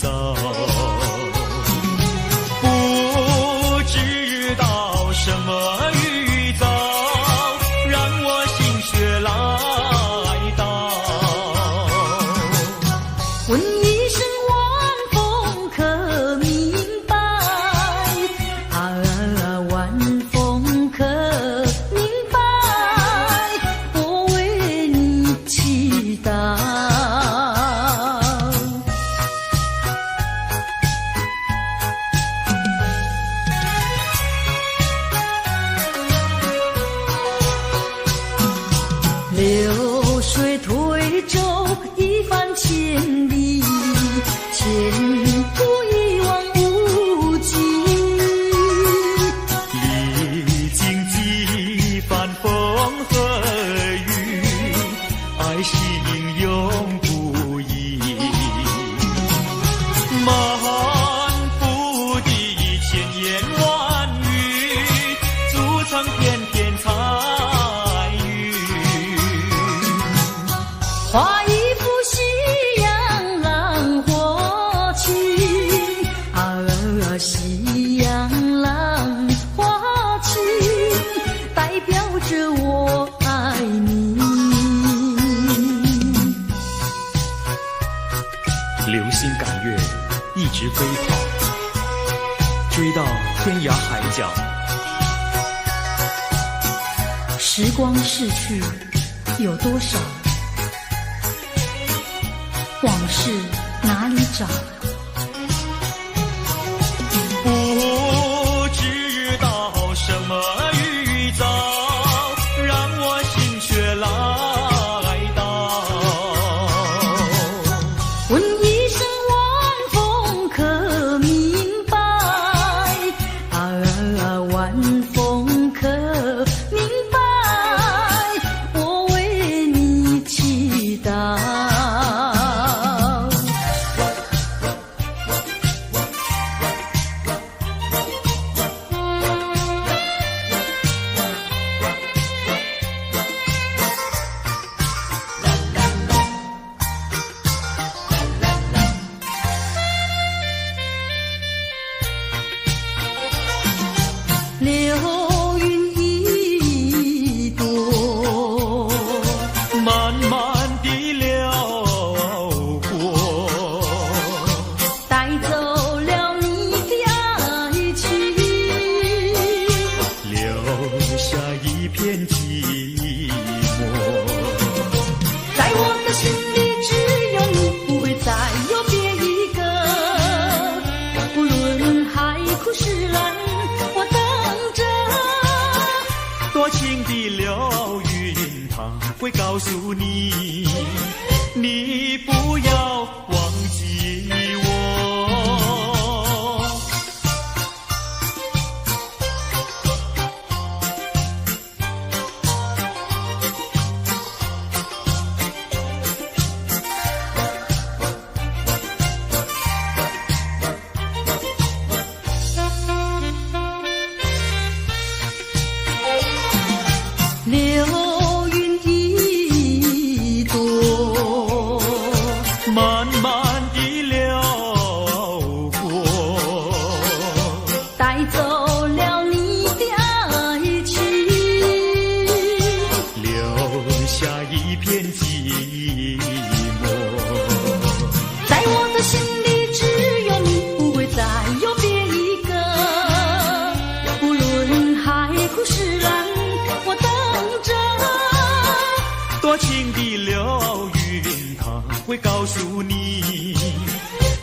遭。不知道什么预兆，让我心血来到。问一声晚风可明白？晚风可明白？我为你祈祷。流水推舟一番千里，前途一望无际。历经几番风和雨，爱心永不移。满腹的千言万语，筑成片片彩云。画一幅夕阳浪花情，夕阳浪花情，代表着我爱你。流星赶月，一直飞跑，追到天涯海角。时光逝去有多少？往事哪里找？不知道什么预兆，让我心血来到。问一声晚风可明白？晚风可明白？我为你祈祷。流云一朵，慢慢地流过，带走了你的爱情，留下一片寂寞。在我的心里只有你，不会再有别一个。不论海枯石烂，我等着。多情的流云，它会告诉你，你不要忘记我。流云一朵，慢慢地流过，带走了你的爱情，留下一片寂寞。在我的心里只有你，不会再有别一个。不论海枯石烂，我等着。多情的流云，它会告诉你，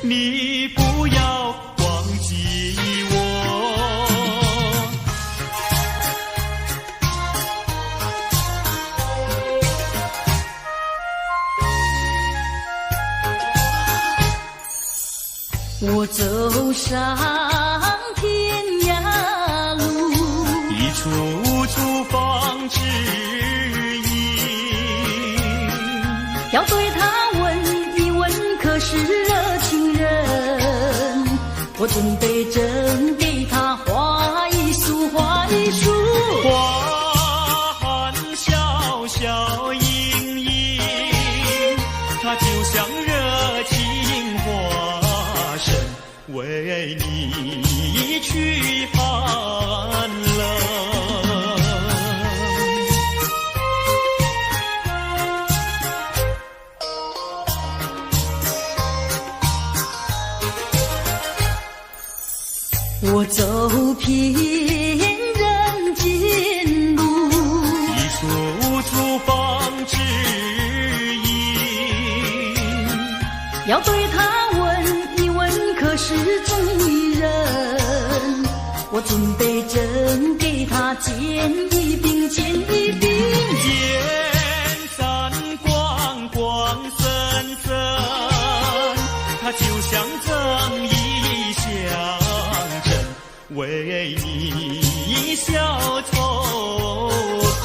你不要忘记我。我走上天涯路，一处处方知音。要对他问一问，可是热情人？我准备真给他画一束，画一束。花含笑笑盈盈，它就像热情花为你去寒冷。我走遍人间路，一处处方知音。要对他问一问，可是中意人？我准备真给他见一饼，见一饼。眼三光光森森，它就像正义象征，为你消仇恨。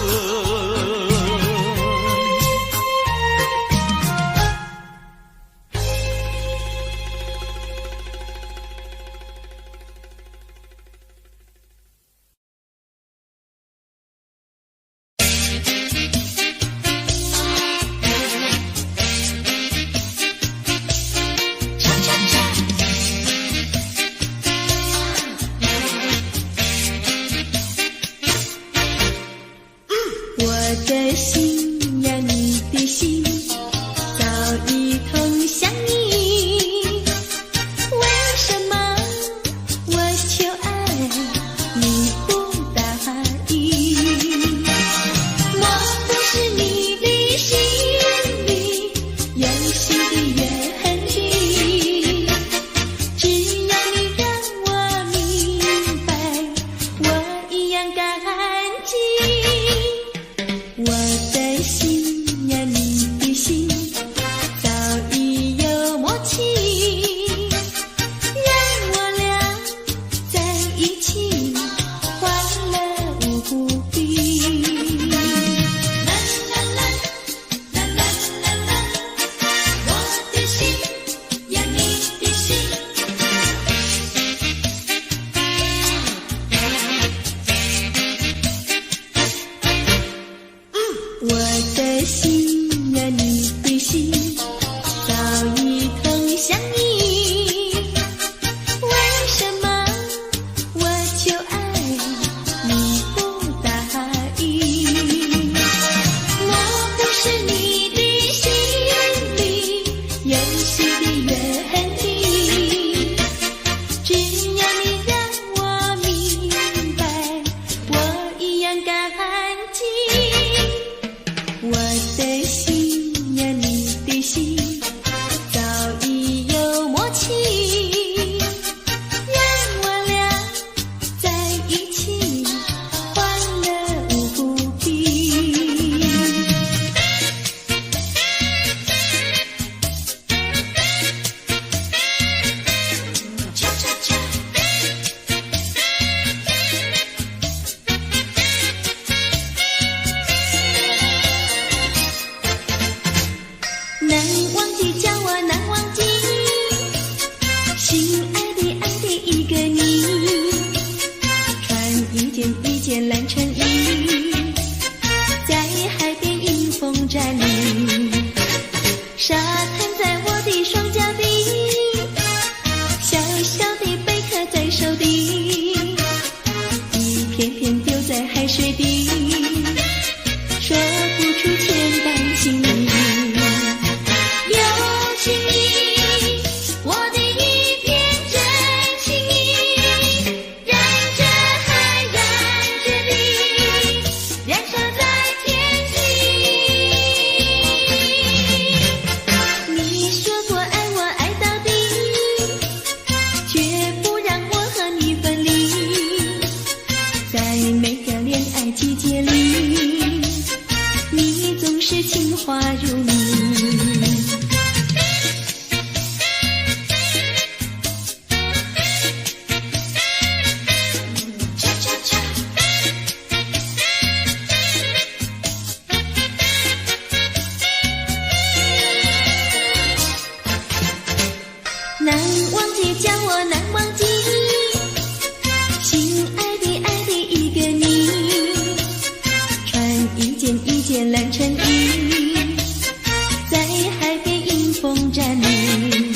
在海边迎风站立，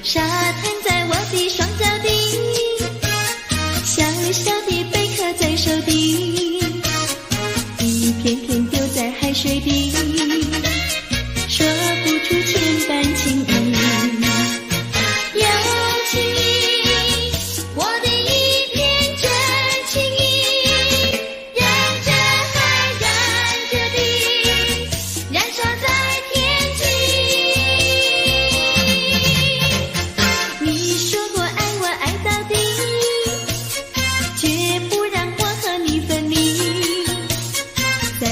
沙滩在我的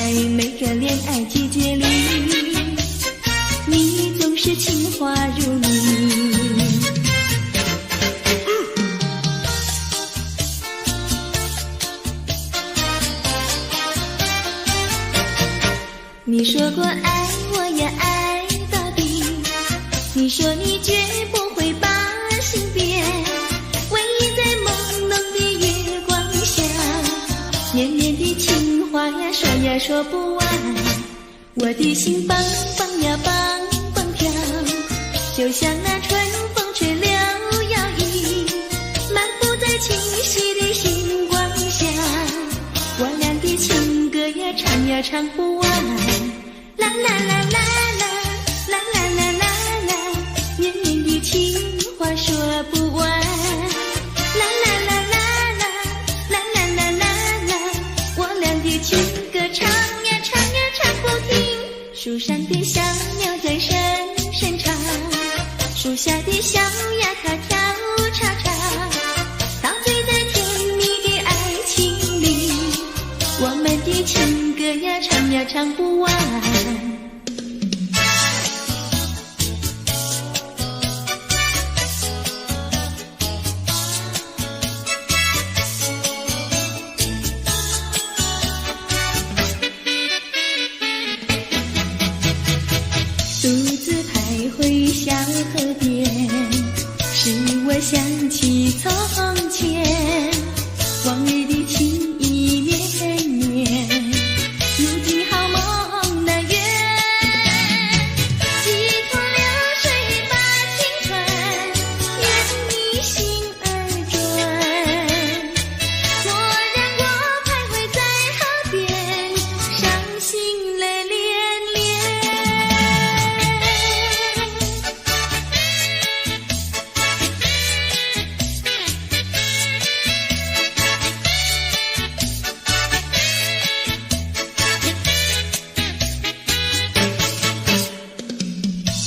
每个恋爱季节里，你总是情话如你。你说过爱我要爱到底，你说你绝不会把心变，唯一在朦胧的月光下，绵绵的情话呀说呀说不完，我的心蹦蹦呀蹦蹦跳，就像那春风吹了摇曳，漫步在清晰的星光下，我俩的情歌呀唱呀唱不完，啦啦啦啦啦啦啦啦啦啦，绵绵的情话说不完，啦啦啦啦啦啦啦啦啦啦，我俩的情歌唱呀唱呀唱不停，树上的小鸟在声声唱，树下的小鸭它跳叉叉，陶醉在甜蜜的爱情里，我们的情歌呀唱呀唱不完。独自徘徊小河边，使我想起从前，往日的情意绵绵，如今好梦难圆，几途流水把青春沿你心而转，蓦然我徘徊在河边，伤心泪涟涟。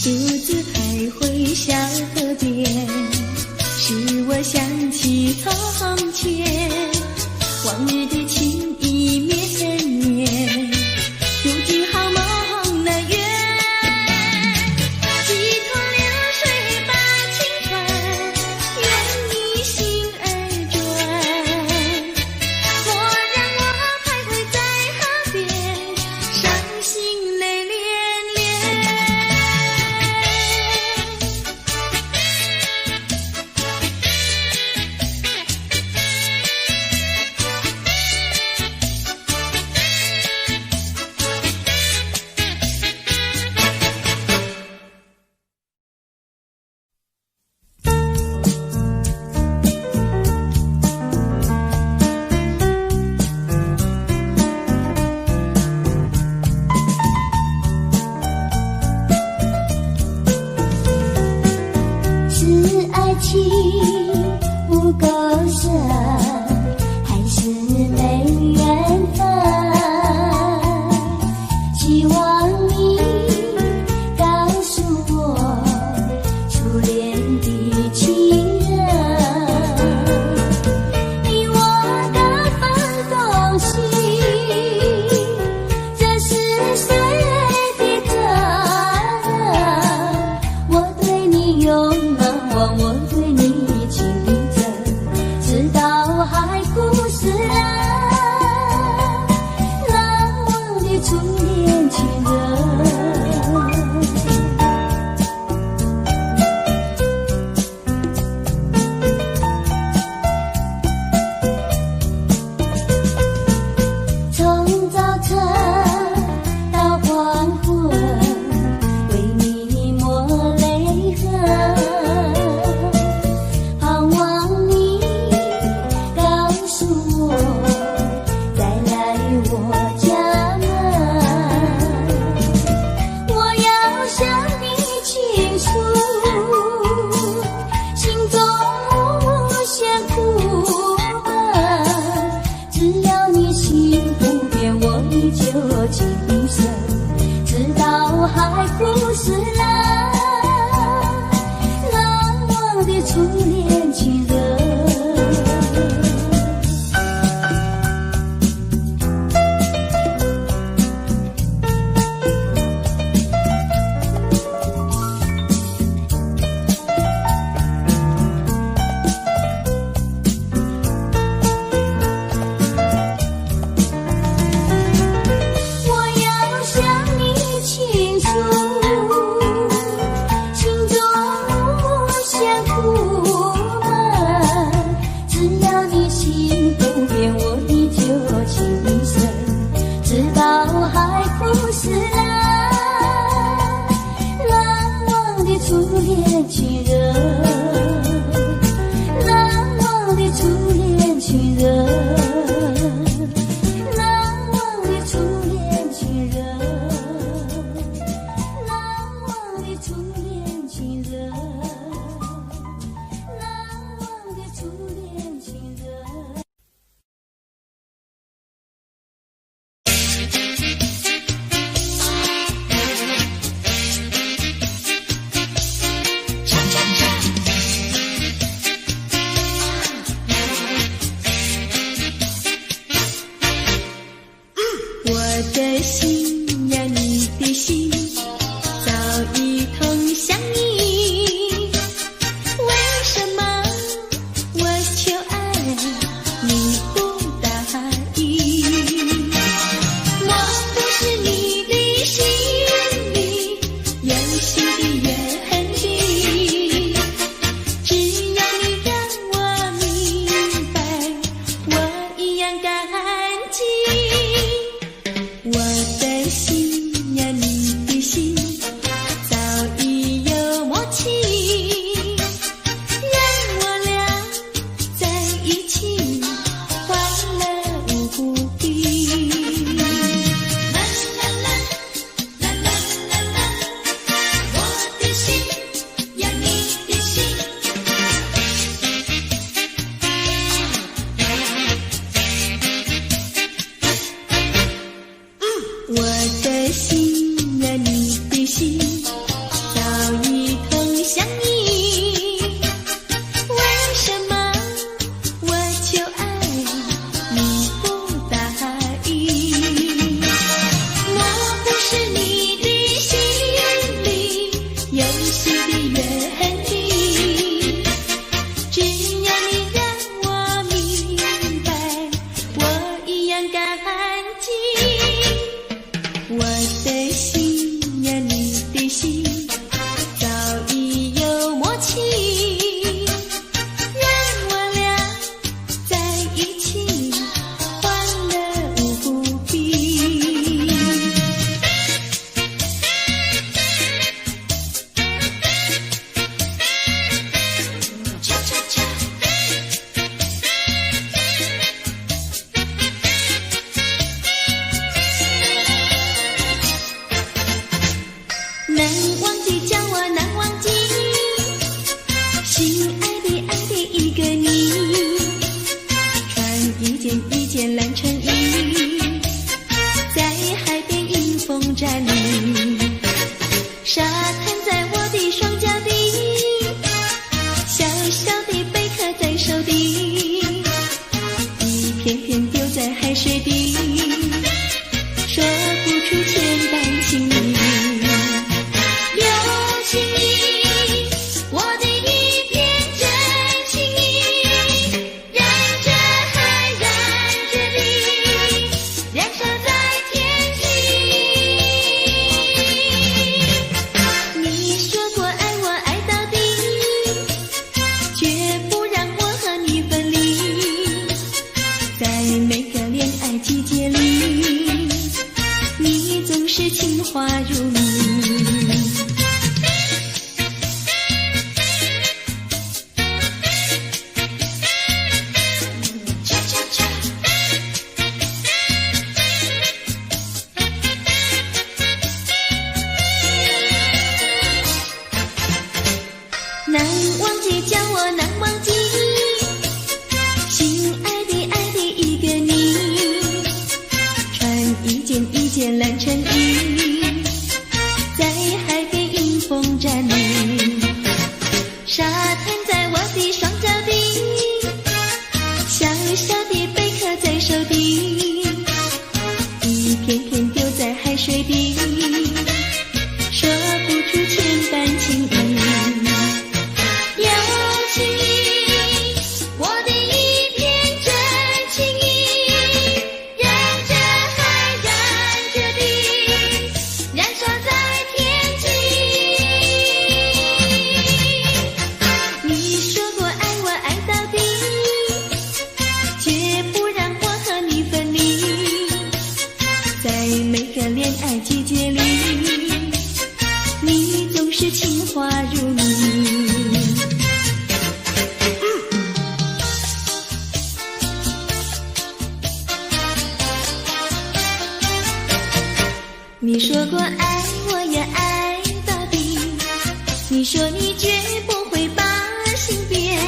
独自徘徊小河边，使我想起从前，往日的情意绵绵，如今好梦难圆，几途流水把青春沿你心而转，蓦然我徘徊在河边，伤心泪涟涟。是爱情不够深，还是没缘分？希望你告诉我初恋的情人，你我的分东西，这是岁月的责任。我对你永难忘，我对你情意真，直到海枯石烂，难忘的初恋情人。从早晨到黄昏，为你抹泪痕，盼望你告诉我再来我家门。的心呀，你的心早已投向你，为什么我求爱你不答应？莫不是你的心里有新的约定？只要你让我明白，我一样感激。我的心呀，你的心早已有默契，让我俩在一起欢乐无比。恰恰恰，难忘记叫我难忘记，心爱的爱的一个你，穿一件蓝衬衣，在海边迎风站立，沙滩在我的双脚底，小小的贝壳在手底，一片片丢在海水底，说不出千般情意。有情意，我的一片真情意，燃着海，燃着地，燃烧在天际。你说过爱我爱到底，绝不让我和你分离，在每个恋爱季节里，你总是情话如蜜。恰恰恰，难忘记叫我难忘记，心爱的爱的一个你，穿一件蓝衬衣，在海边迎风站立，沙滩在我的双脚底，小小的贝壳在手底，一片片丢在海水底，说不出千般情意。有情意，我的一片真情意，燃着海，燃着地，燃烧在天际。你说过爱我爱到底，绝不让我和你分离，在每个恋爱季节里，你总是情话如蜜。你说过爱我呀爱到底，你说你绝不会把心变，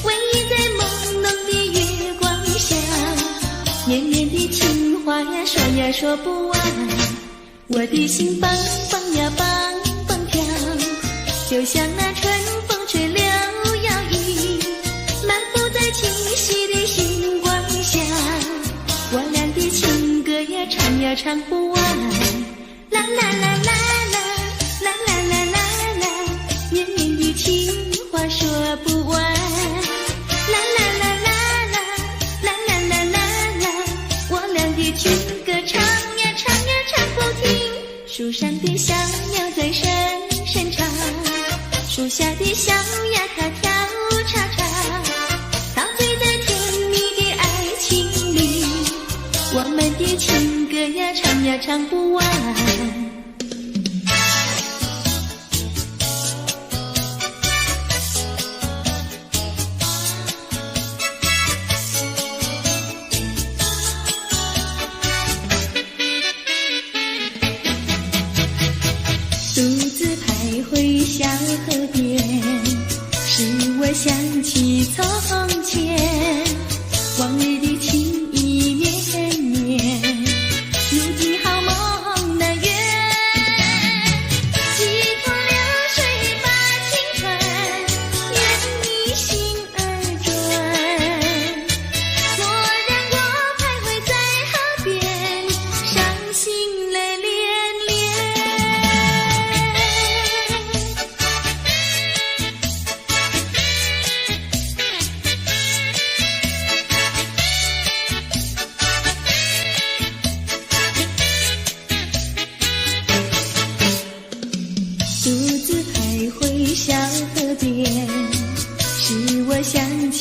唯一在朦胧的月光下，绵绵的情话呀说呀说不完，我的心梆梆呀梆梆跳，就像那春风吹柳摇曳，漫步在清晰的星光下，我俩的情歌呀唱呀唱不完，啦啦啦啦啦啦啦啦啦啦，绵绵的情话说不完，啦啦啦啦啦啦啦啦啦啦，我俩的情歌唱呀唱呀唱不停，树上的小鸟在声声唱，树下的小鸭它跳叉叉，陶醉在甜蜜的爱情里，我们的情歌呀唱呀唱不完。独自徘徊小河边，使我想起从前，往日的情意绵绵，如今好梦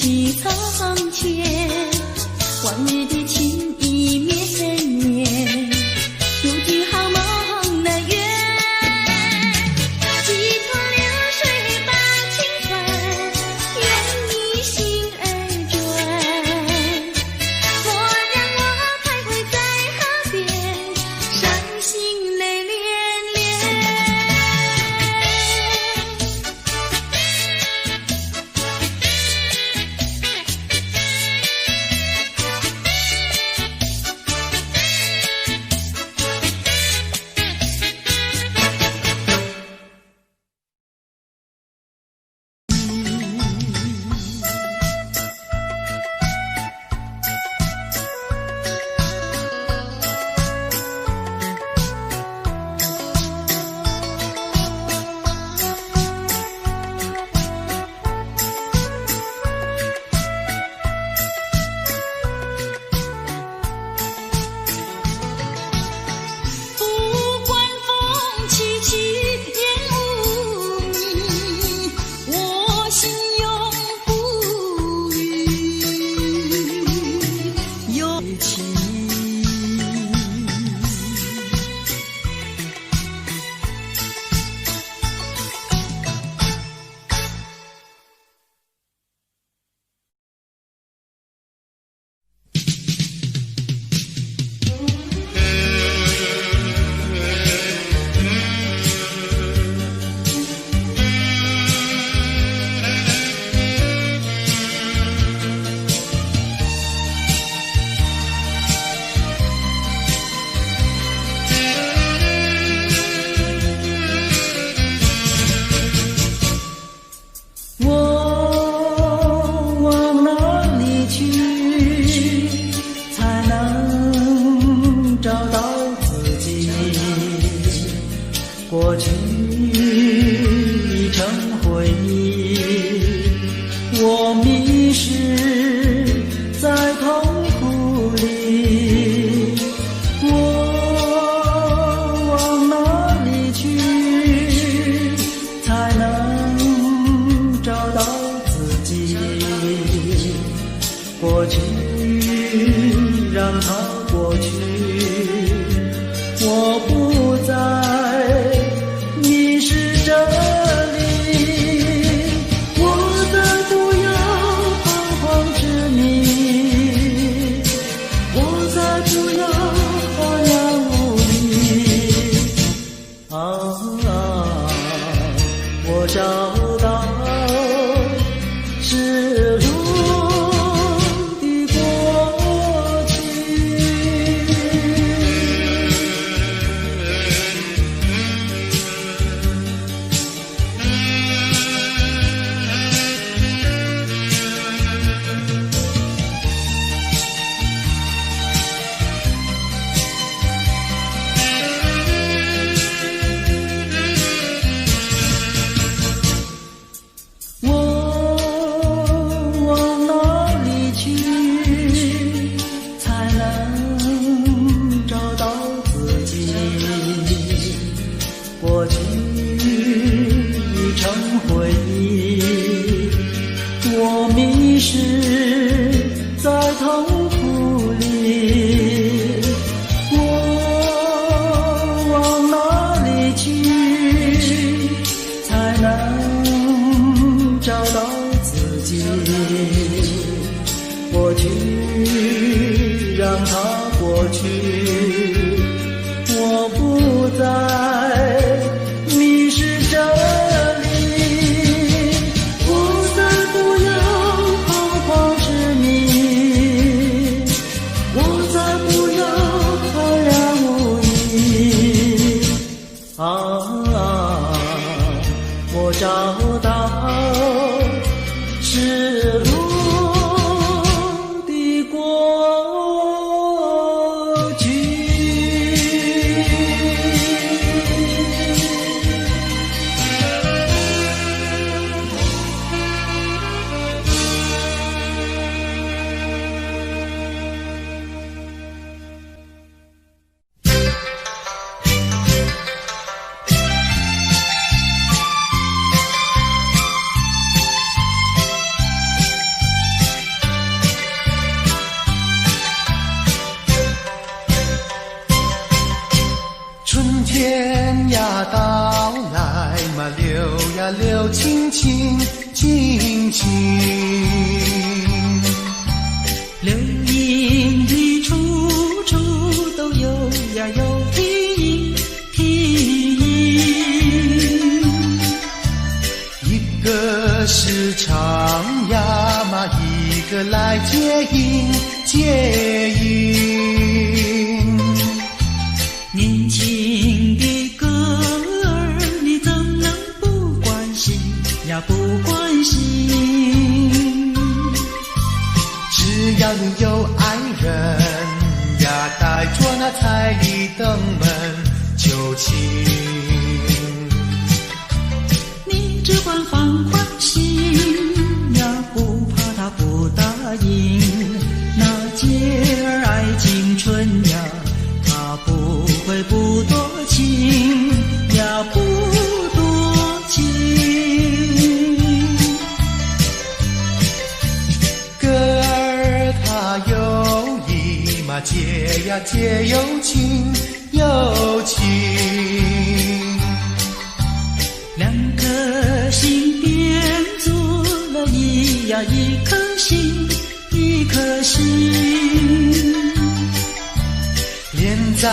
起苍天，往日的情意绵绵，如今好梦难圆。几托流水把情分，愿你心儿转。莫让我徘徊在河边，伤心泪涟涟。不管风起起，烟雾迷，我心永不渝。有情。我往哪里去，才能找到自己？过去已成回忆，我迷失在痛苦里。我往哪里去，才能找到自己？过去让它过去，我不再迷失这里，我再不要彷徨执迷，我再不要荒凉无理。我找到是路的过去。我往哪里去，才能找到自己？过去已成回忆，我迷失在痛苦里。我往哪里去，才能找到自己？过去让它过去，我不再迷失这里，我再不要彷徨执迷，我再不要荒凉无依。我找到是路的过去。春天呀到来嘛，流呀流，清清清清。流萤的处处都有呀有啼音，一个是唱呀嘛，一个来接应接应。年轻的歌儿，你怎能不关心呀不关心？只要你有爱人呀，带着那彩礼登门就亲。你只管放宽心呀，不怕他不答应。那姐儿爱青春呀，他不会不多情呀，不多情。歌儿它有意嘛，结呀结有情有情。两颗心变作了一颗心，一颗心。连在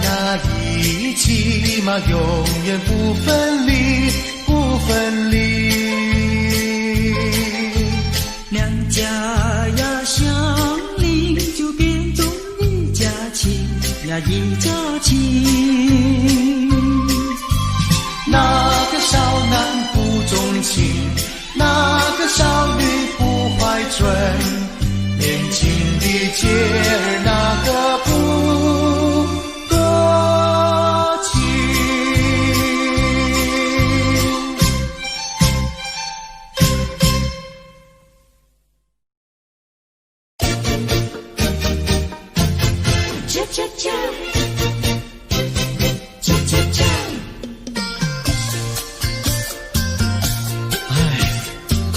那一起嘛，永远不分离，不分离。两家呀相邻，就变作一家亲呀一家亲。那个少男不钟情，那个少女不怀春，年轻的姐儿那个不多情。啾啾啾，啾啾啾。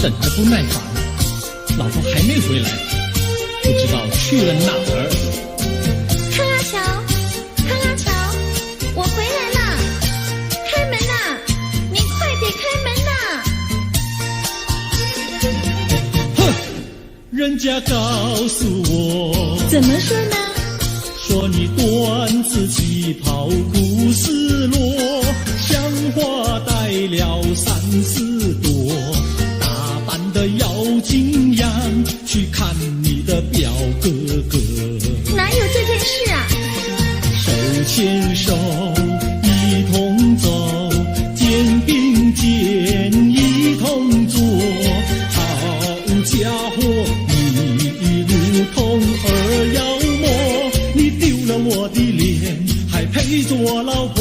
等得不耐烦，老婆还没回来，不知道去了哪儿。康阿乔，康阿乔，我回来了，开门呐！你快点开门呐！哼，人家告诉我，怎么说呢？说你短子旗袍故事落，像花带了3、4朵。的妖精样去看你的表哥哥，哪有这件事啊？手牵手一同走，肩并肩一同坐。好家伙，你如同儿妖魔，你丢了我的脸，还陪着我老婆。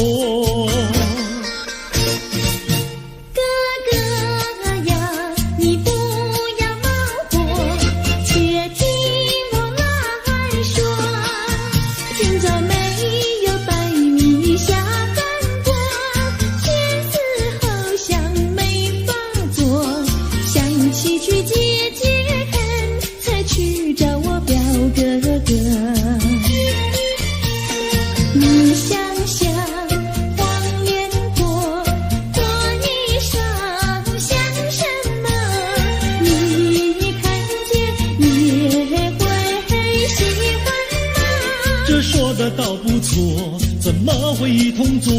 倒不错，怎么会一同坐？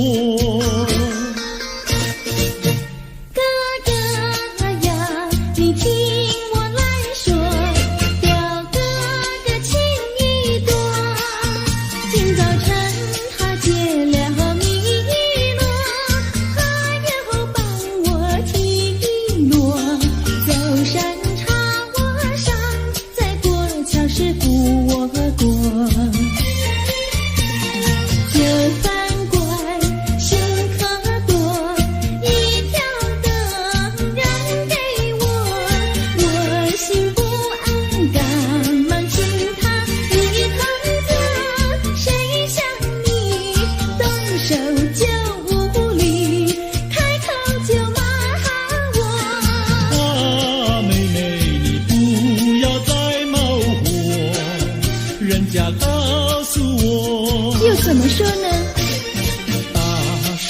哥哥呀，你听我来说，表哥哥情意多。今早晨他结了米诺，他又帮我提落。走山茶我上，在过桥时扶我过。这番怪深刻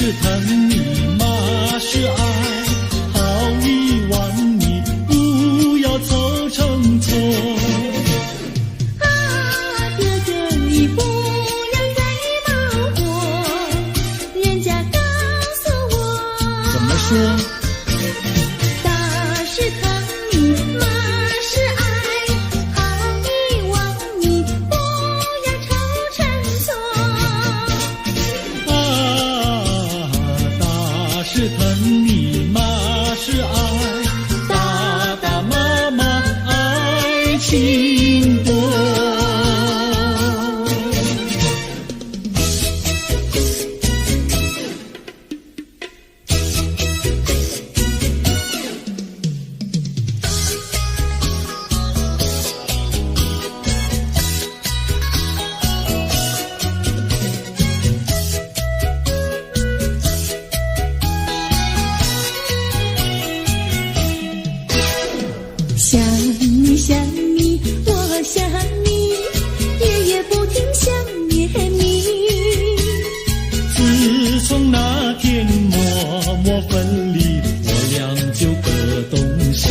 是疼你，妈是爱，好遗忘你，不要凑成错。哥哥你不要再恼火，人家告诉我，怎么说？大是疼你，妈是爱，好遗忘你，不要凑成错。大是疼你，妈是爱，爸爸妈妈爱情多。想你想你，我想你，夜夜不停想念你。自从那天默默分离，我俩就各东西。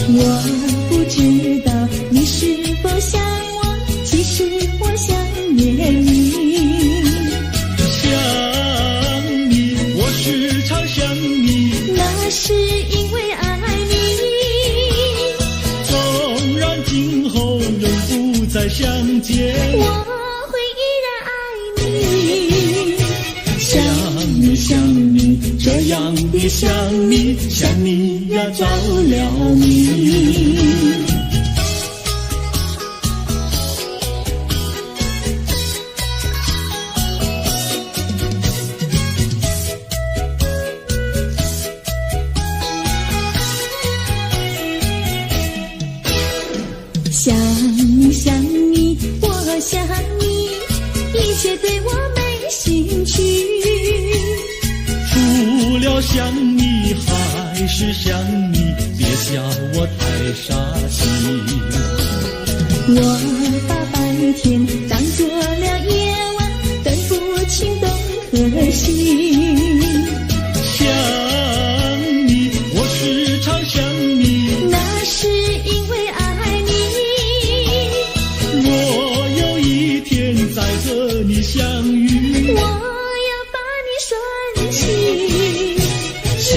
我不知道你是否想我，其实我想念你。想你，我时常想你，那是因为爱你。纵然今后仍不再相见，我会依然爱你。想你想你，这样的想你，想你呀着了迷。想你想你，我想你，一切对我没兴趣。除了想你还是想你，别笑我太傻气。我把白天当作了夜晚，分不清东和西。想你，我时常想你，那是因为爱你。我有一天再和你相遇，我要把你拴起。想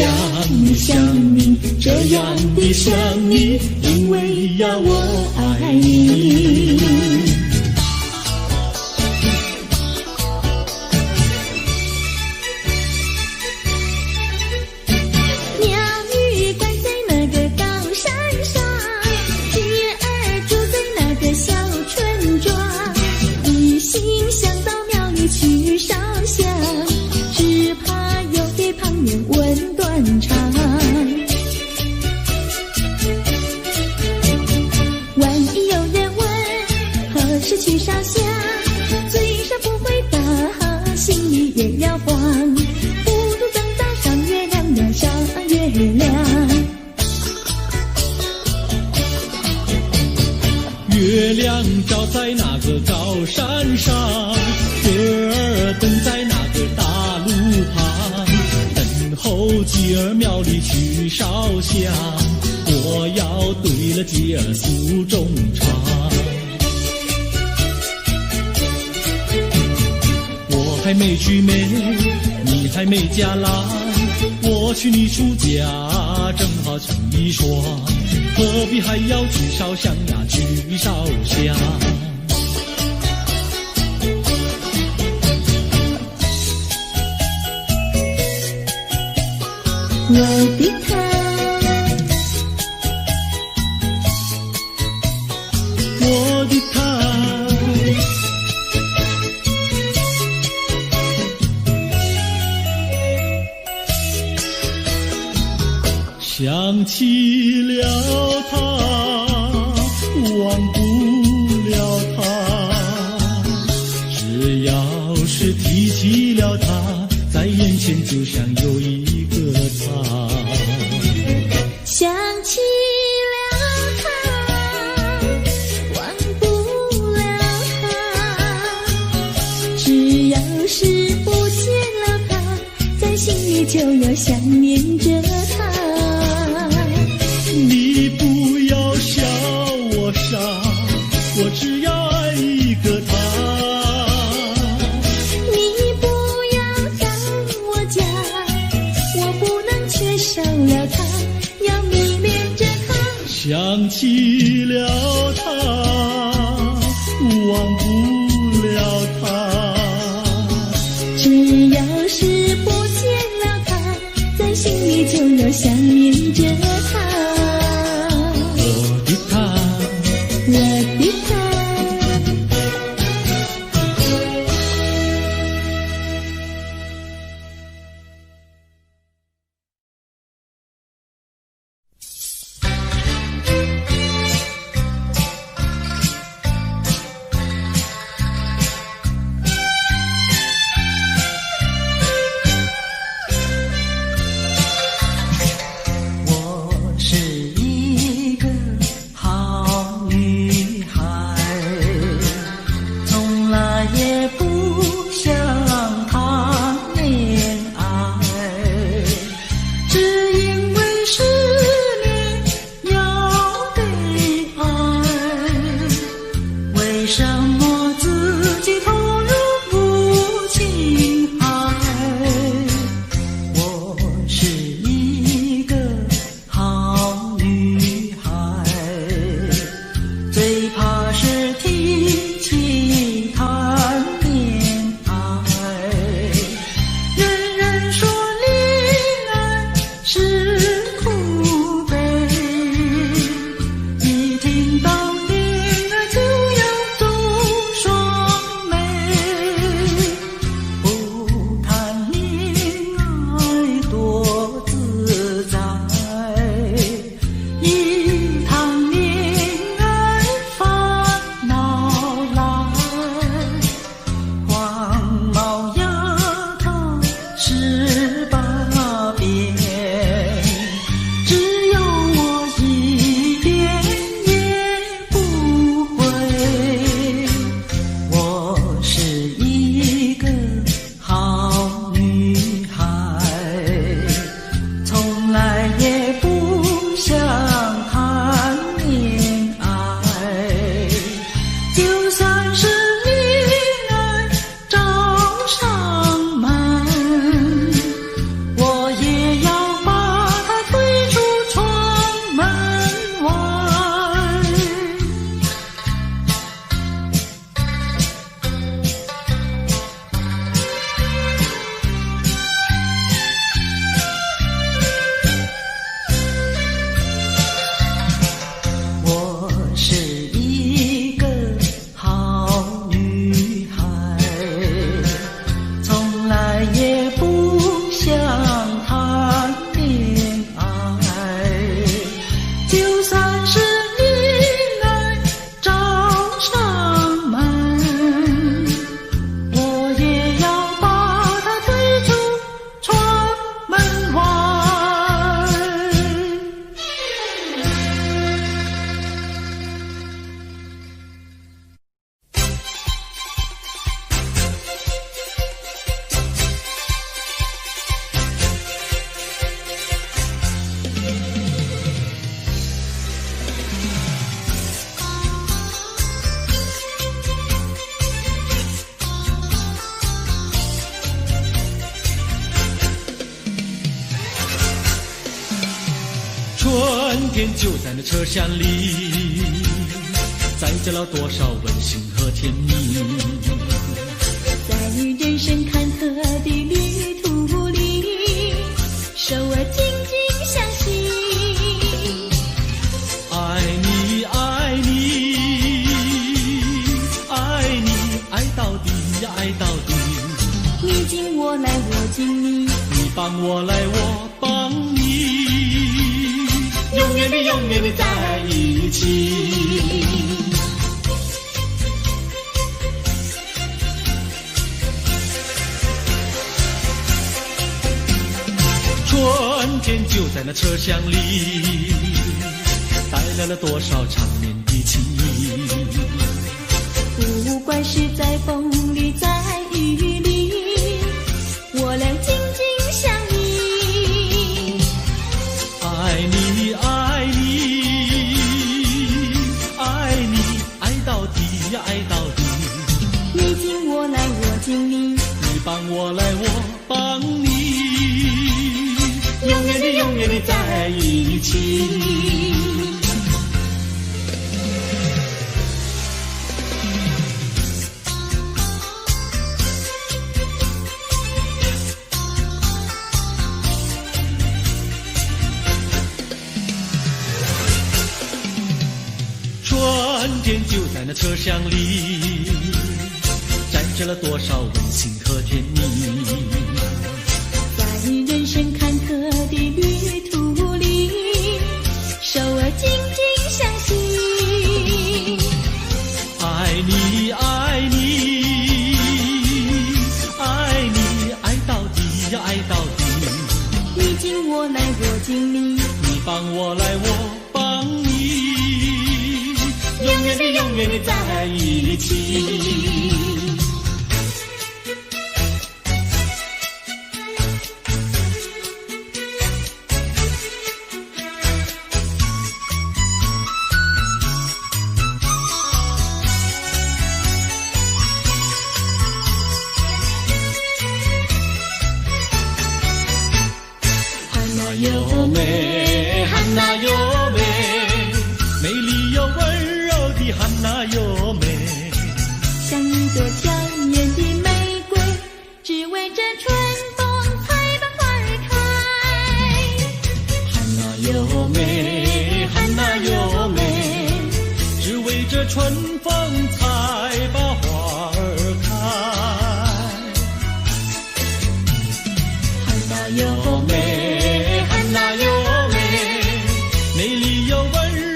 你想你，这样的想你，因为呀我爱你。鸟语关在那个高山上，鱼儿住在那个小村庄，一心想到庙里去烧香，只怕又给旁人问断肠。万一有人问何时去烧香，嘴上不回答，心里也要慌。不如等到上月亮呀上月亮，月亮照在那个高山上，月儿等在那个大路旁，等候姐儿庙里去烧香，我要对了姐儿诉衷肠。我还没娶媒，你还没嫁来，我娶你出嫁正好成一双，何必还要去烧香呀去烧香。我的他，我的他，想起了他，忘不了他，只要是提起了他，在眼前就像有一个他。想起了他，忘不了他，只要是不见了就要想念着他。你不要笑我傻，我只要爱一个他。你不要赶我家，我不能缺少了他，要迷恋着他。想起了他，忘不了他。只要是不见了他，在心里就要想念着他。我的他，我的他。春天就在那车厢里，载着了多少温馨和甜蜜。在人生坎坷的旅途里，手儿紧紧相系。爱你，爱你，爱你，爱到底呀，爱到底。你紧我来，我紧你，你帮我来，我帮你。永远的，永远的在一起。春天就在那车厢里，带来了多少缠绵的情谊。不管是在风里，在雨里，我俩紧紧相依。来我帮你，永远的永远的在一起。春天就在那车厢里，载着了多少温馨和甜蜜。在人生坎坷的旅途里，手儿紧紧相系。爱你爱你爱你，爱到底呀爱到底。你敬我来我敬你，你帮我来我帮你，永远的永远的在一起。有美，汉娜有美，美丽又温柔的汉娜有美，像一朵娇艳的玫瑰，只为这春风才把花儿开。汉娜有美，汉娜有美，只为这春风才把花儿开。汉娜有美，汉娜有美，美丽又温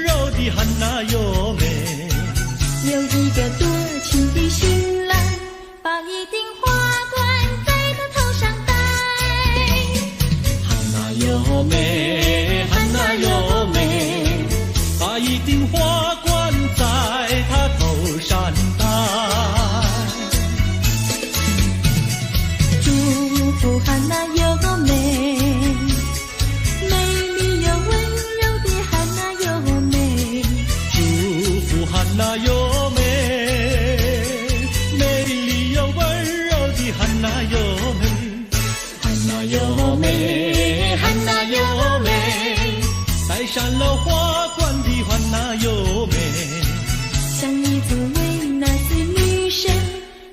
柔的汉娜有美。有一个多情的新郎，把一顶花冠在他头上戴。汉娜有美，汉娜有美，把一顶花冠在他头上戴。祝福汉娜有美，美丽又温柔的汉娜有美。祝福汉娜有美，美丽又温柔的汉娜有美。汉娜有美，汉娜有美，戴上了花冠的汉娜有美。像一座维纳斯女神，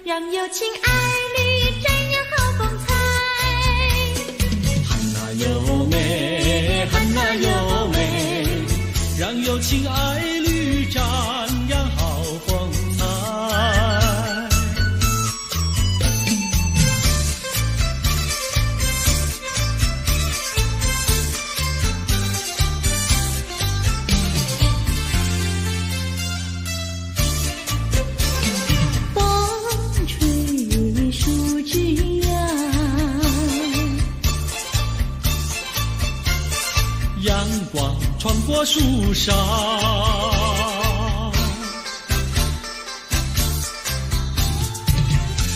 让有情爱侣展扬好风采。汉娜有美，汉娜有美，让有情爱侣展扬好风采。风吹树枝摇，阳光穿过树梢，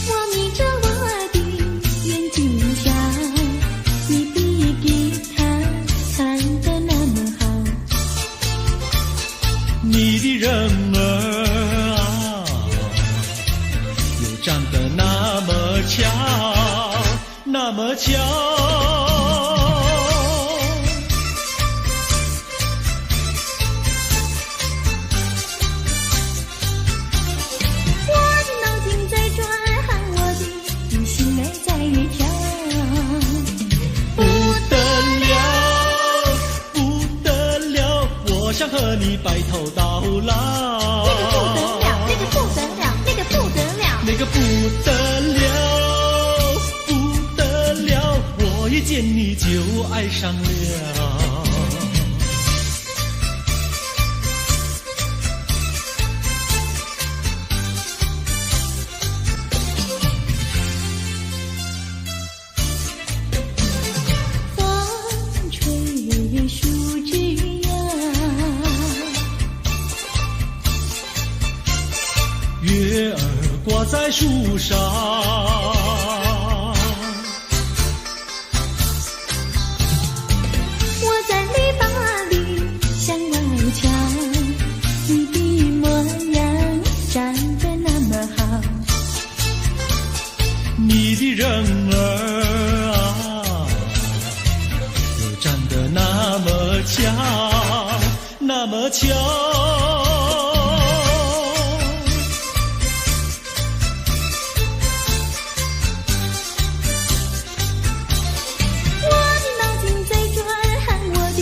我眯着我的眼睛笑，你的吉他弹得那么好。你的人儿啊，又长得那么巧，那么巧。我的脑筋在转，我的心儿在跳。不得了，不得了，我想和你白头到老。那个不得了，那个不得了，那个不得了。那个不得了，不得了，我一见你就爱上了。风吹树枝摇，月儿挂在树上，我在篱笆里向外瞧，你的模样长得那么好。你的人儿桥。我的脑筋在转，我的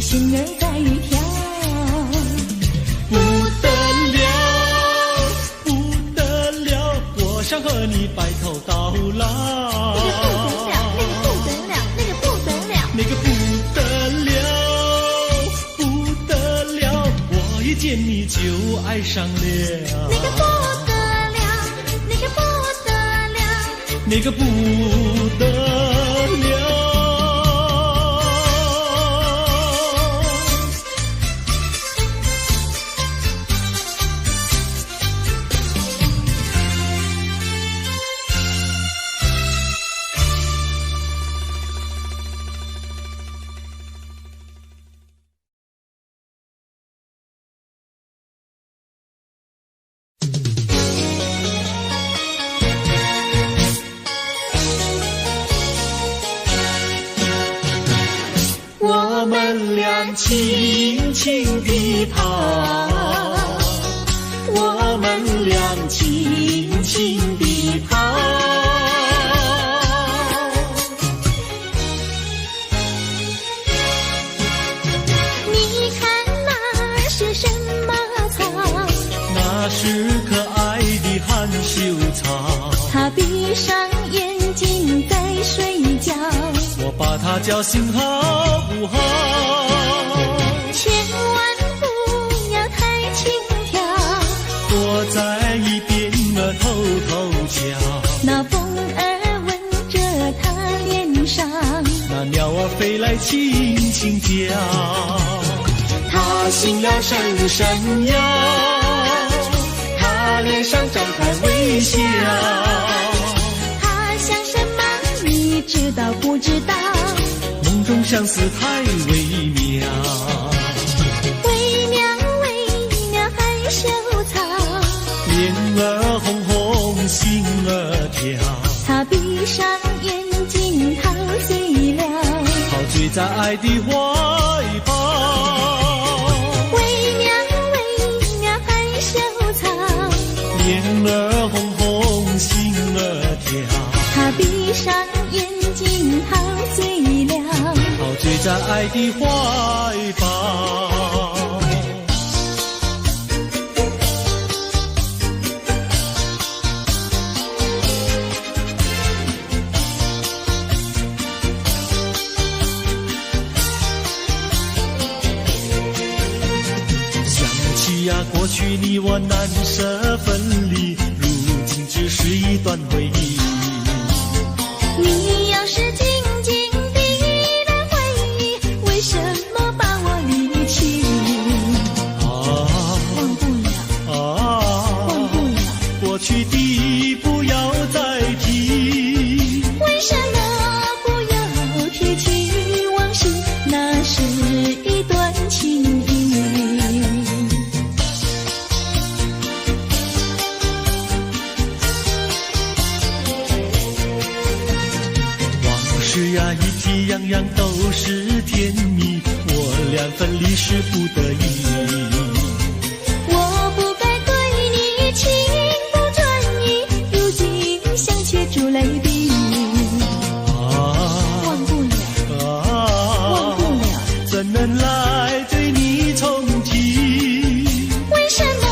心儿在跳。不得了，我想和你白头到老。那个不得了，那个不得了，我一见你就爱上了。那个不得了，那个不得了，那个不得了。我们俩轻轻地跑，我们俩轻轻地跑。你看那是什么草？那是可爱的含羞草，它闭上眼睛在睡觉。我把它叫醒好不好？千万不要太轻佻，躲在一边偷偷瞧。那风儿吻着它脸上，那鸟儿飞来轻轻叫，它心呀深深呀，它脸上展开微笑。它想什么你知道不知道？梦中相思太微妙，微妙微妙害羞草，脸儿红红心儿跳，它闭上眼睛陶醉了，陶醉在爱的怀抱。微妙微妙害羞草，脸儿红红心儿跳，它闭上眼睛陶醉了，陶醉在爱的怀抱。想起呀，过去你我难舍分离，如今只是一段回忆。你要是静静地来回忆，为什么把我离弃？忘不了，忘不了，过去的不要再提。为什么不要提起往事？那是一段情谊。往事呀，一提样样都是甜蜜，我俩分离是不得已。我不该对你情不转意，如今想却出泪滴。忘不了，忘不了，怎能来对你重提？为什么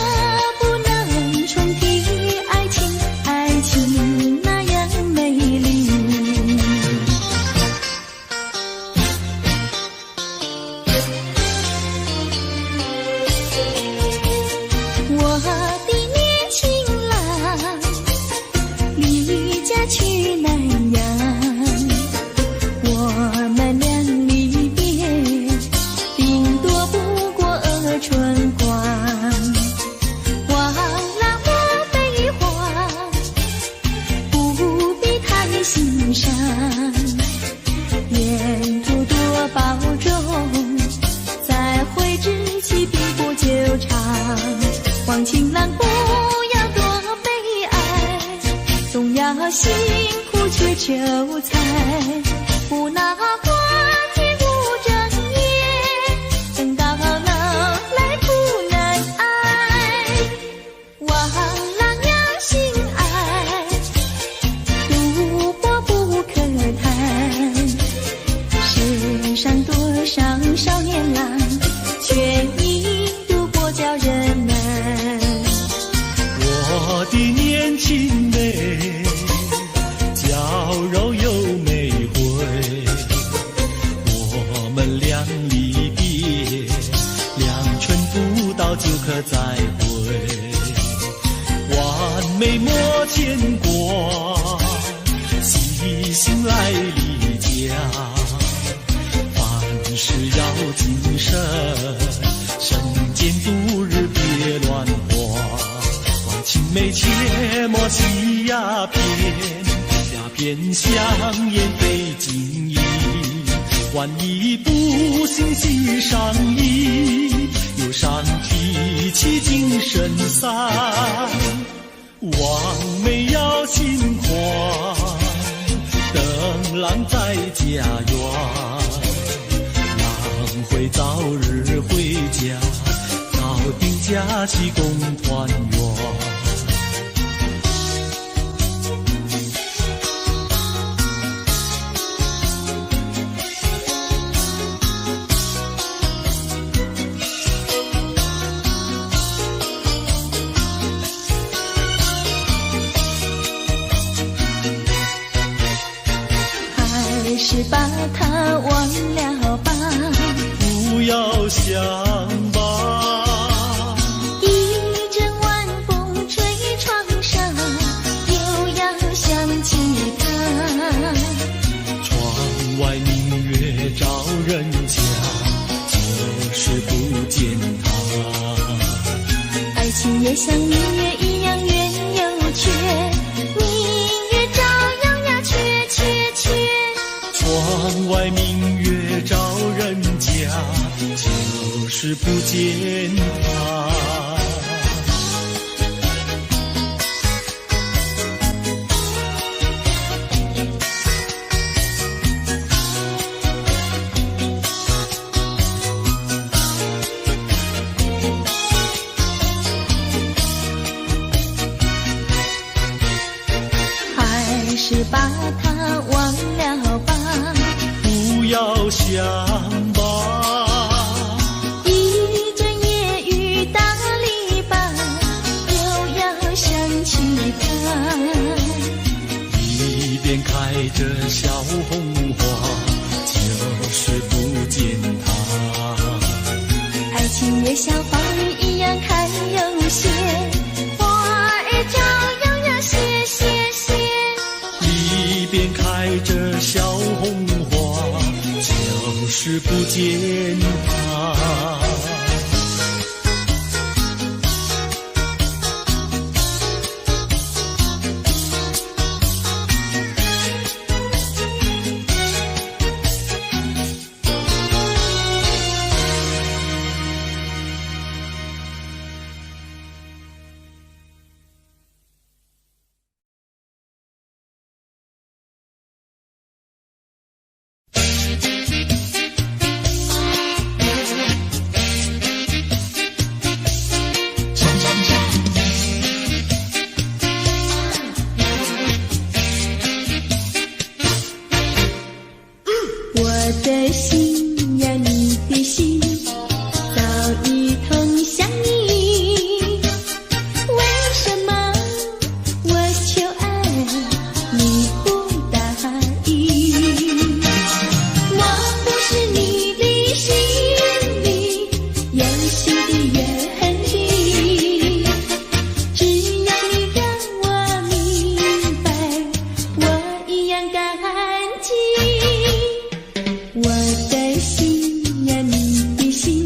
不能重提爱情？爱情那样美丽。我的年轻郎，离家去南洋，我们俩离别，顶多不过春光。忘了我悲欢，不必太心伤，沿途多保重，再会之期并不久长。望情郎不要多悲哀，总要辛苦去求财，不拿花见不争艳，等到老来可再会，完美莫牵挂，细心来离家，凡事要谨慎，身兼度日别乱花，关情眉切莫系鸦片，鸦片香烟非金银，万一不幸喜上意，忧伤提起精神散，望梅要心宽，等郎在家园，郎会早日回家，早定假期共团圆。还是把它忘了吧，不要想吧，一阵晚风吹窗上，又要想起他。窗外明月照人家，就是不见他。爱情也像明月一样圆又缺，明月照样呀缺缺缺。窗外明月照人家，就是不见他。还是把它忘了吧，不要想吧，一阵夜雨打篱笆，又要想起他。一边开着小红花，就是不见他。爱情也像花儿一样开又谢，花儿照样呀谢谢谢。一边开着小红花，就是不见他。我的心呀，你的心，早已通向你。为什么我求爱你不答应？我不是你的心里有心的眼里，只要你让我明白，我一样感激。我的心呀，你的心，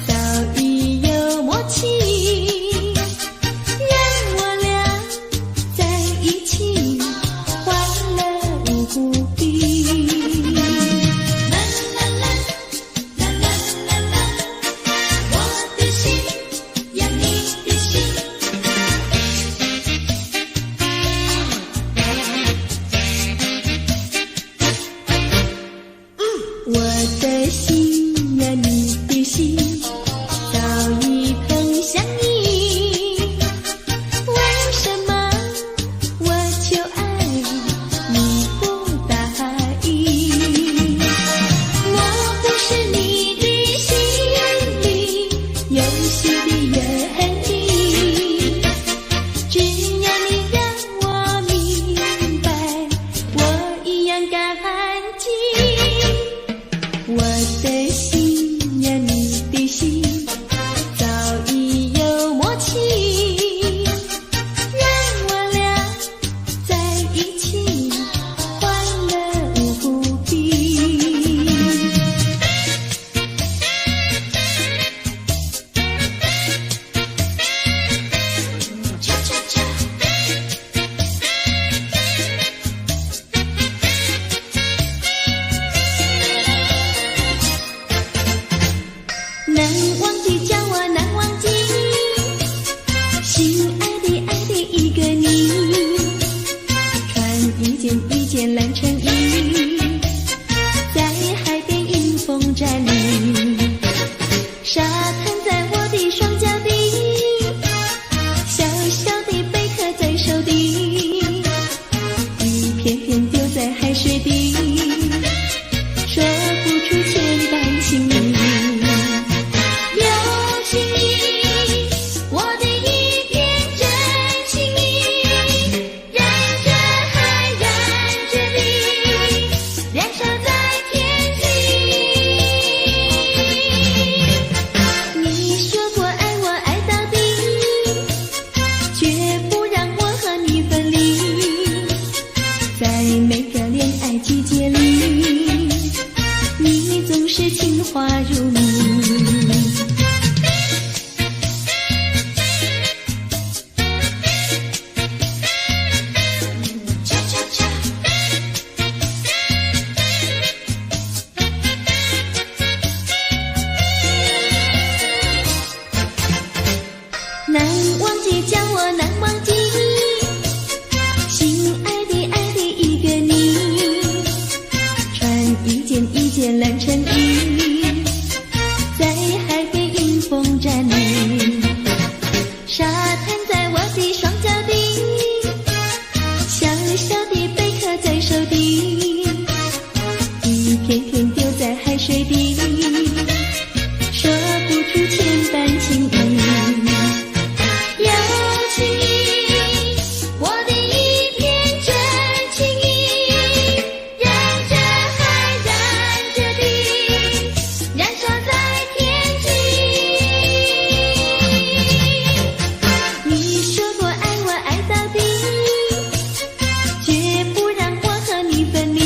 早已有默契，让我俩在一起，欢乐无比。啦啦啦，啦啦啦啦，我的心呀，你的心。我的心呀，你的心，早已通向你。为什么我求爱你不答应？我不是你的心里有心的眼里，只要你让我明白，我一样感激。我的心呀，你的心，早已蓝成雨，在海边迎风站立，沙滩在我的双脚底，小小的贝壳在手底，一片片丢在海水底，说不出千般情意。有情意，我的一片真情意，让这海燃着地，燃烧在天际。你说过爱我爱到底，绝不让我和你分离，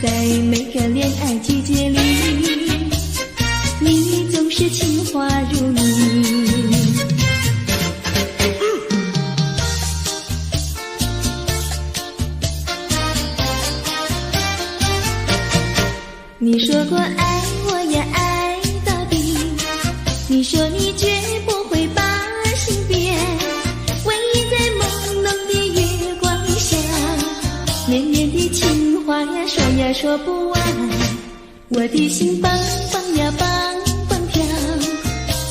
在每个恋爱季节里，你总是情话如你。你说过爱我也爱到底，你说你绝不会把心变，唯一在朦胧的月光下，绵绵的情话呀说呀说不完，我的心蹦蹦呀蹦蹦跳，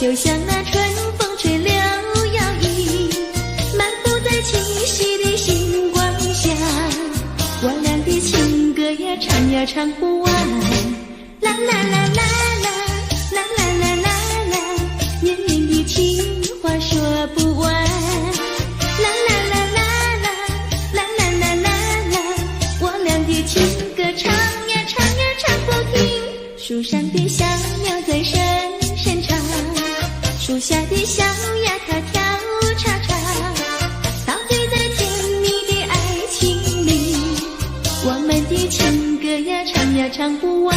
就像那春风吹柳摇曳，漫步在清晰的星光下，我俩的情歌呀唱呀唱不完，啦啦啦啦啦啦啦啦啦啦，绵绵的情话说不完，啦啦啦啦啦啦啦啦啦啦，我俩的情歌唱呀唱呀唱不停，树上的小鸟在声声唱，树下的小鸭它跳叉叉，陶醉在甜蜜的爱情里，我们的情歌呀唱呀唱不完。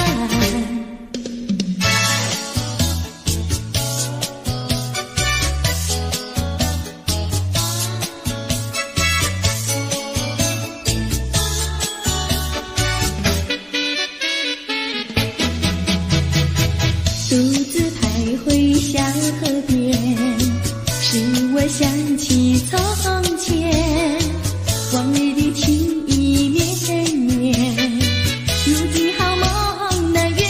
独自徘徊小河边，使我想起从前，往日的情意绵绵，如今好梦那远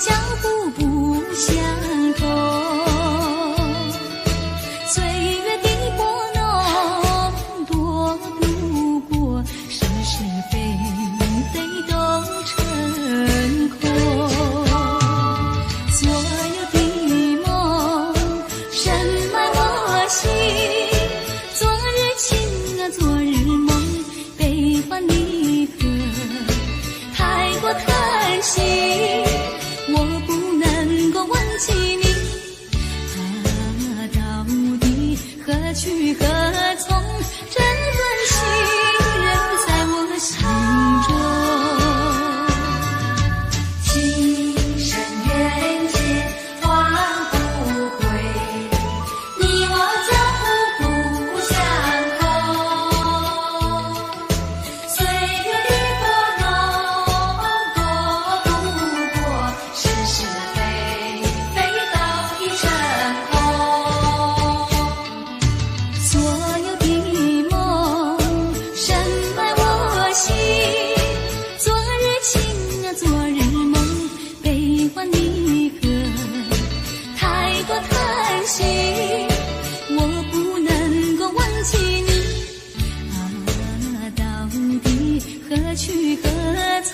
江湖不相同。岁月的波动躲不过是是非非都成空。所有的梦深埋我心，昨日情啊昨日梦，悲欢离合太过叹息，我不能够忘记你。到底何去何从？这段心仍在我心中。情深缘浅换不回，你我江湖不相同。岁月的波动躲不过是是非非都已成空。所有的梦深埋我心，昨日情啊昨日梦，悲欢离合太过叹息，我不能够忘记你。到底何去何从？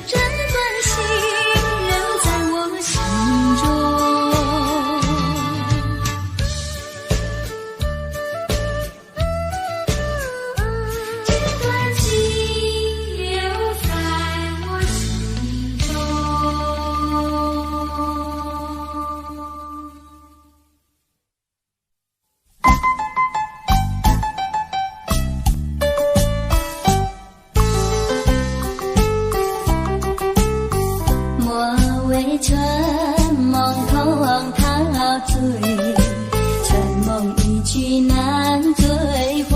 这段心仍在我心中。这段情留在我心中。莫为春梦空陶醉，春梦一去难追回。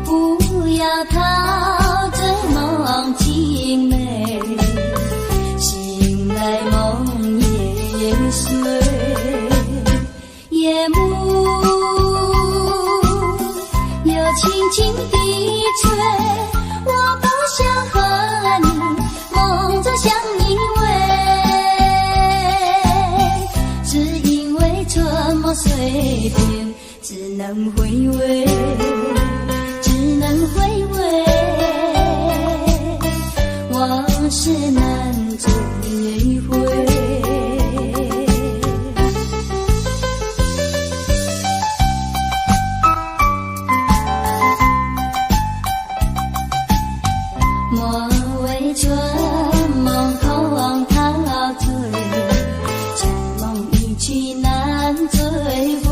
不要陶醉梦情美，醒来梦也碎。夜幕又轻轻地吹，我不想和你梦中相依偎，只因为春梦碎片，只能回味，只能回味，往事难追回。莫为春梦空陶醉，春梦一去难追回。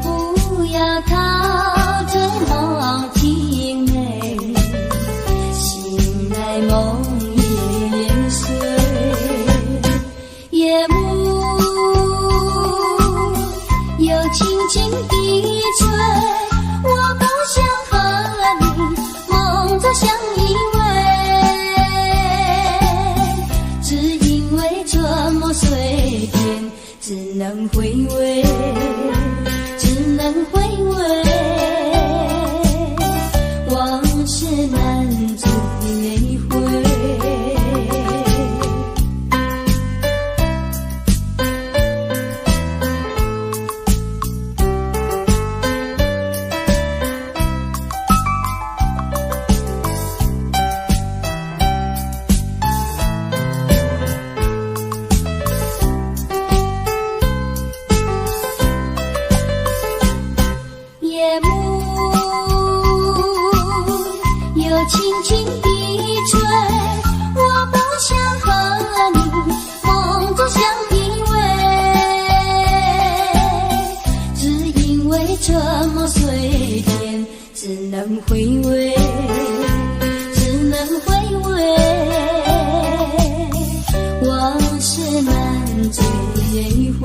不要陶醉梦情美，醒来梦也碎。夜幕又轻轻地吹，我不想和你梦中相依偎，只因为春梦碎片，只能回味，只能回味，往事难追回。夜幕又轻轻地吹，我不想和你梦中相依偎，只因为春梦碎片，只能回味，只能回味，往事难追回。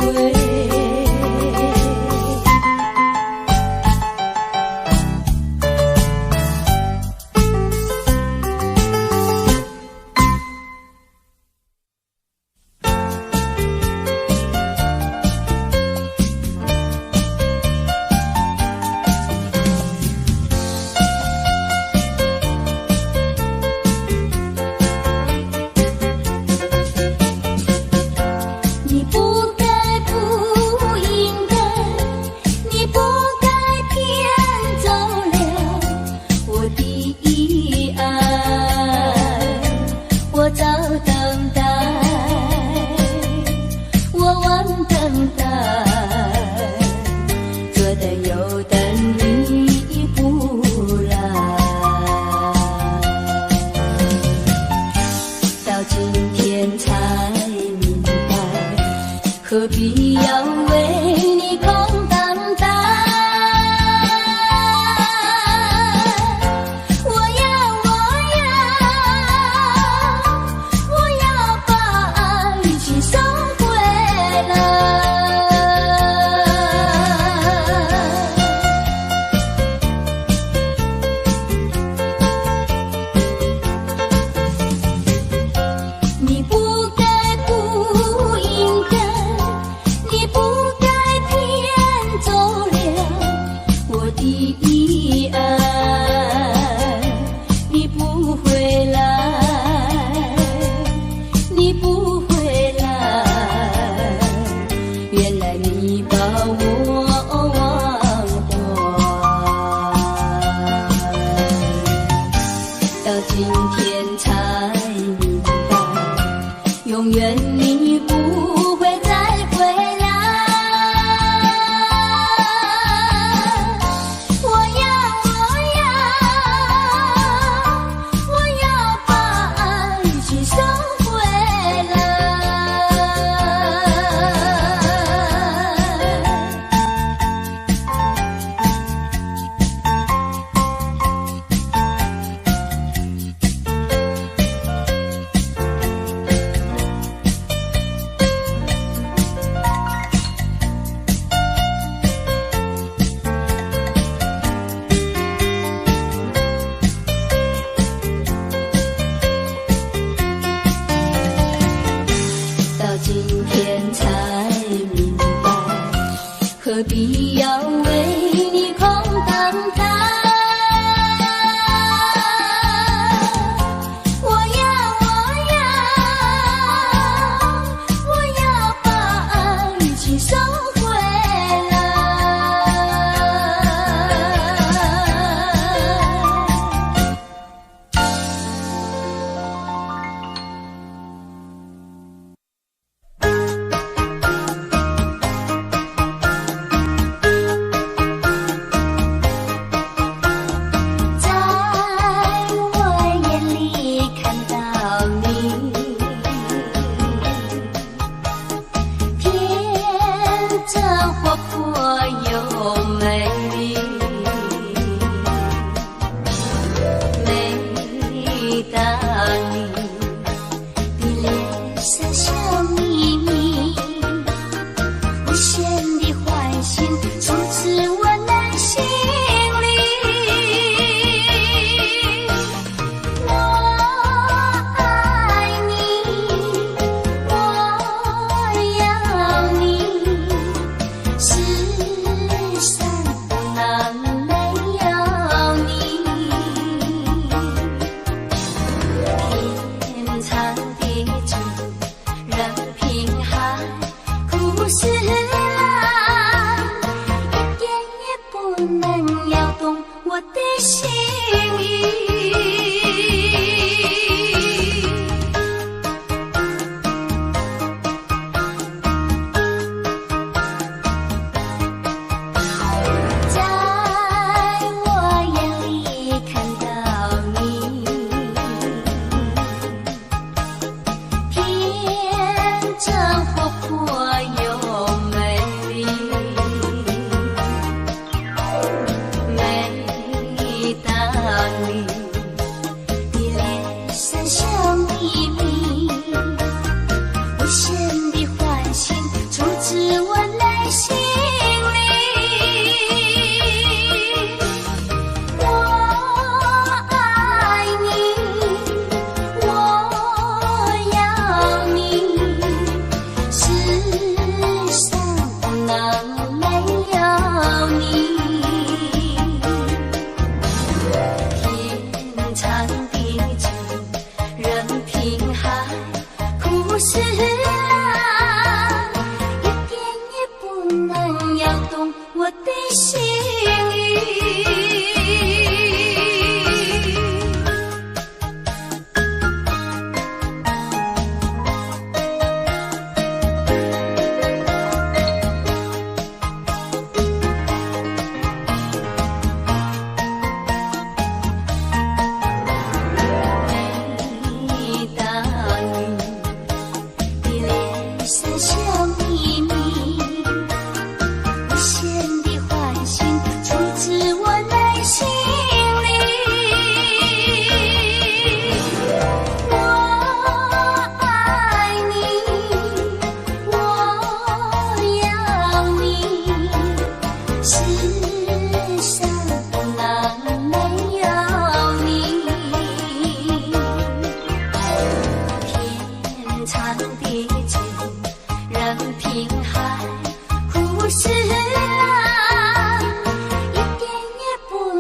的爱，你不回来，你不回来，原来你把我忘怀，到今天才明白，永远你不会再回来。何必要为你空荡荡？我要把爱情收回来。美丽的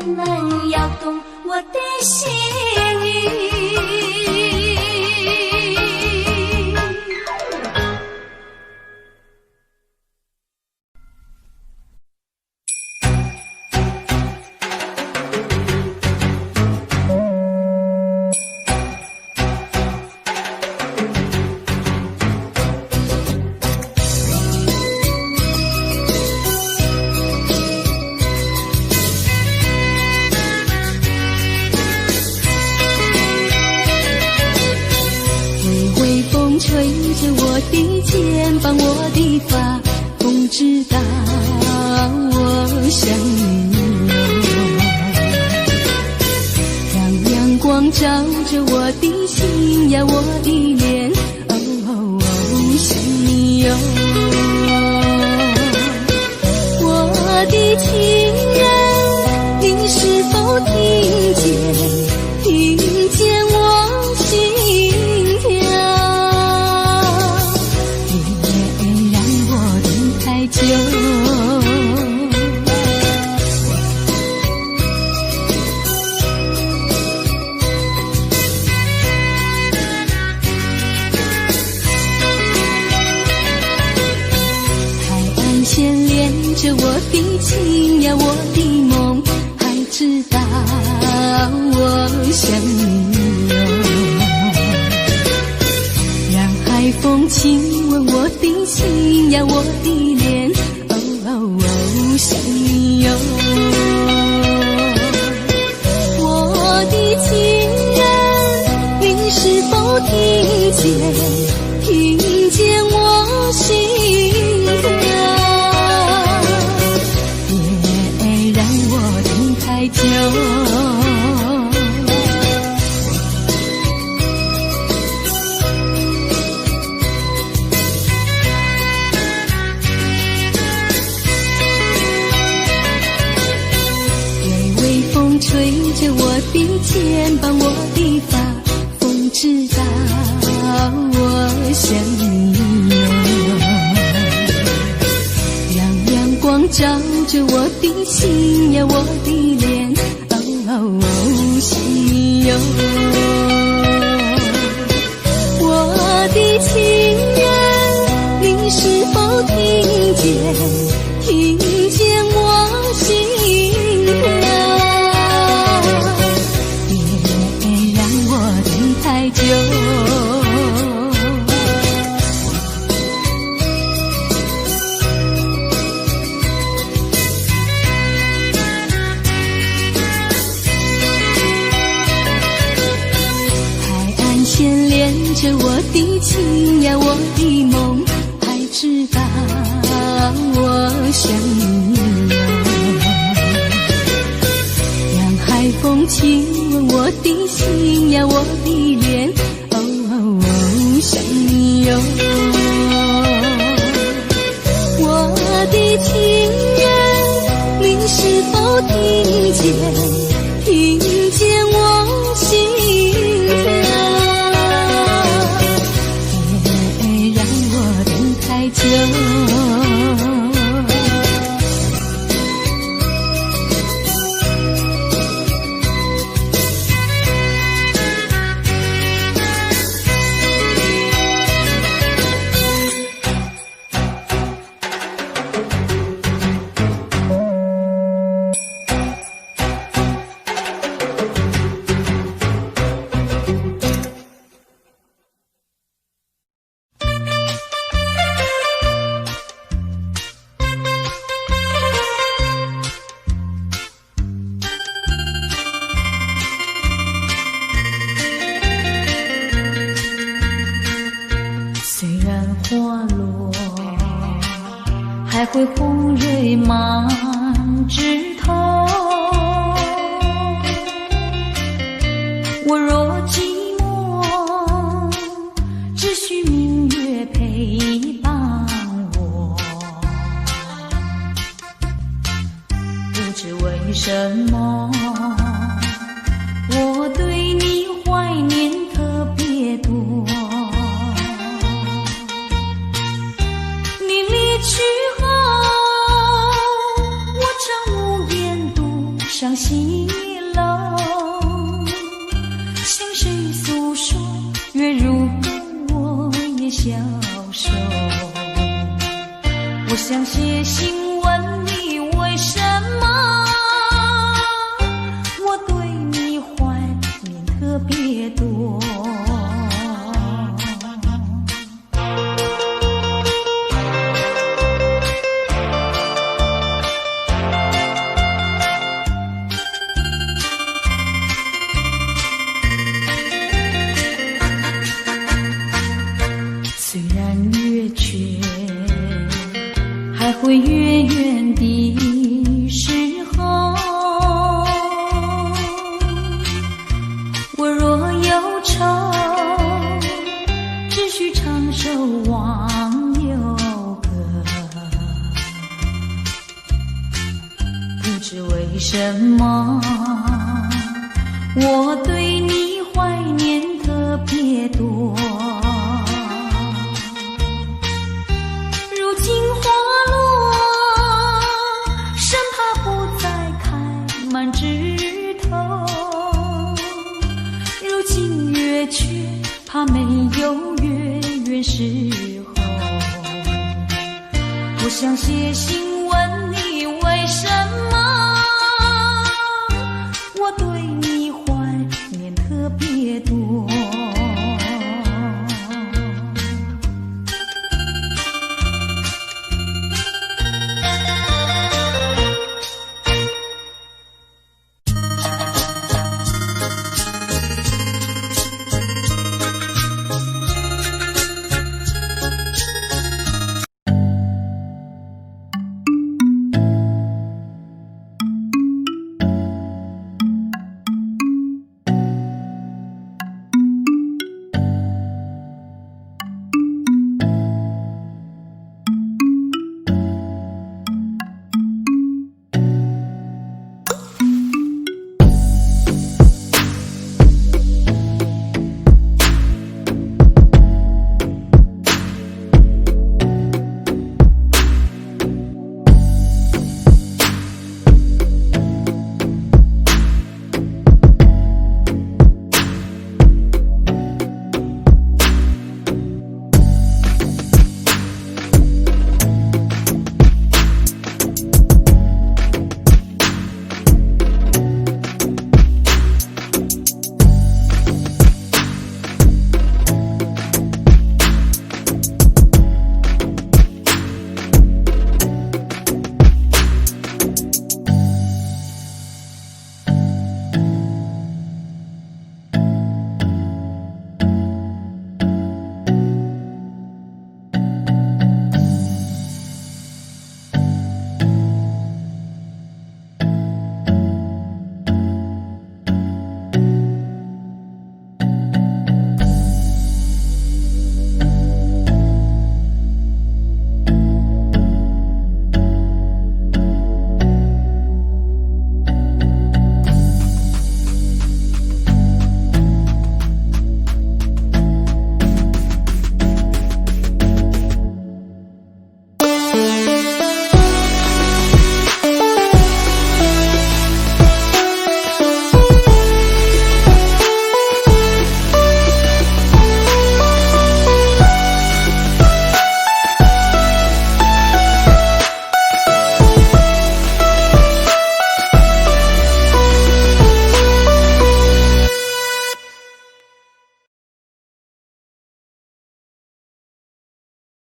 能摇动我的心意。吹着我的肩膀，我的发，风知道我想你哟。让阳光照着我的心呀，我的脸，想你哟。我的情人，你是否听见我心跳？就海岸线连着我的情呀，我的梦，还知道我想你哟。让海风亲吻我的心呀，我的脸，想你哟。我的情人，你是否听见我心跳？别让我等太久。吹着我的肩膀，我的发，风知道我想你哟。让阳光照着我的心呀，我的脸，想你哟。我的情人，你是否听见我心跳？太久，海岸线连着我的情呀，我的梦，还知道我想你哟。让海风亲吻我的心呀，我的脸，想你哟。我的情人，你是否听见我心跳？别让我等太久。还会红蕊满枝头。我若寂寞，只需明月陪伴我。不知为什么，我对你怀念特别多。你离去后，我常无西楼，向谁诉说？月如歌，我也消瘦。我想写信问你，为什么我对你怀念特别多？虽然月缺，还会月圆的时候，我若忧愁，只需唱首忘忧歌。不知为什么，我对你怀念特别多。如今花落，生怕不再开满枝头。如今月缺，怕没有月圆时候。我想写信问你，为什么我对你怀念特别多？